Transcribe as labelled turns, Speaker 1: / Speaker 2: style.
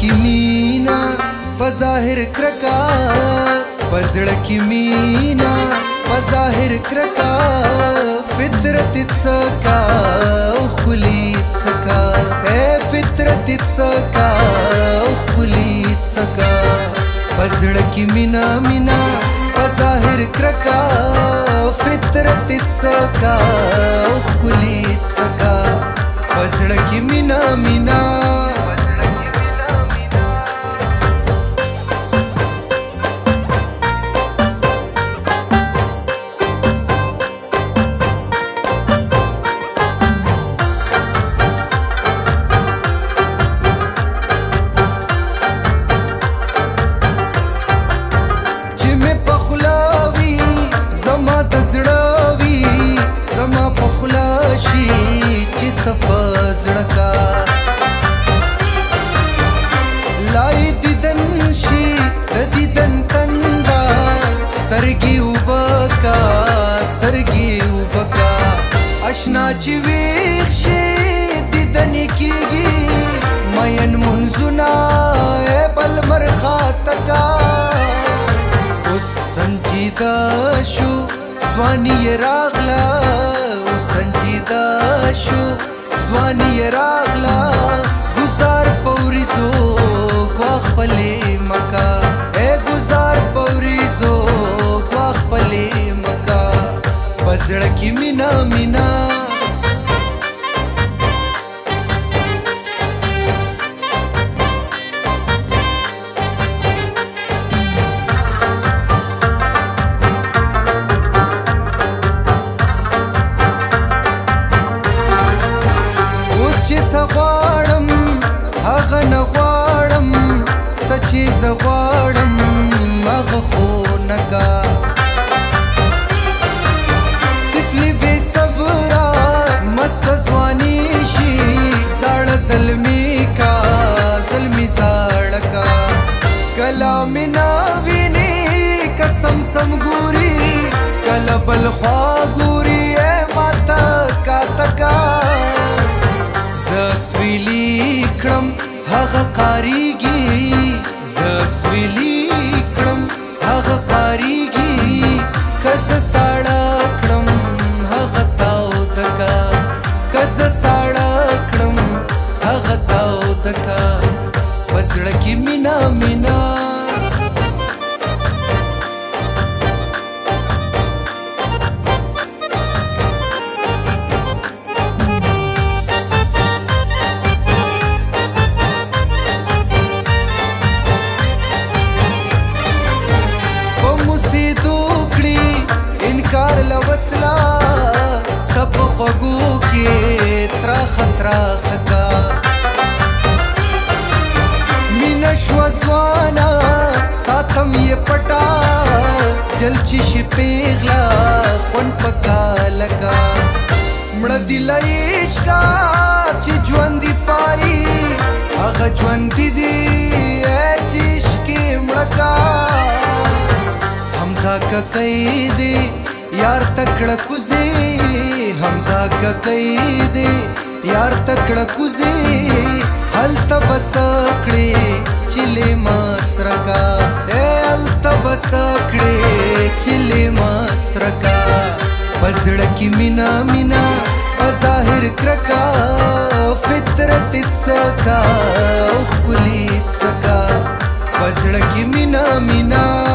Speaker 1: की मीना बज़ाहिर क्रका पज़ड़ की मीना बज़ाहिर क्रका फितरत सका उखली सका ए फितरत सका उखली सका पज़ड़ की मीना मीना बज़ाहिर क्रका फितरत सका उखली सका पज़ड़ की मीना मीना लाई दिदन शी दिदन तंदा स्तरगी उबका अशनाची वीक्षी दिदन कीगी मयन मुंजुना ए बलमर खातका उस संजीदा शु स्वानी रागला उस संजीदा शु स्वानी रागला गुजार पौरी जो ग्वाख पले मका ए गुजार पौरी जो ग्वाख पले मका पज़ड़ की मीना मीना غواړم هغه نه غواړم سچې زه غواړم هغه خو نه کا طفلې بې صبره مست ځواني شي زاړه زلمي کا زلمي زاړه کا کله مې نه ویني قسم سم ګوري کله بل خوا ګوري ماته کاته کا زسویلی کړم هغه قاریږي زسویلی کړم هغه قاریږي کز ساړه کړم هغه تاو دکا کز ساړه کړم هغه تاو دکا پزړه کې مینا مینا सब खगू के त्राख त्राख का मीना श्वसवाना साथम ये पटा जलची शिपेगला खन पका लका मड़ दिल इश्का ची ज्वंदी पाई अग ज्वंदी दी चिश्की मड़का हमजा का कैदी यार तकड़ा कुजे हमजा का कैदे यार तकड़ा कुजे हल तबसकड़े चिले मासरका ए हल तबसकड़े चिले मासरका पज़ड़ की मीना मीना बज़ाहिर क्रका फितरत सका उखली सका पज़ड़ की मीना मीना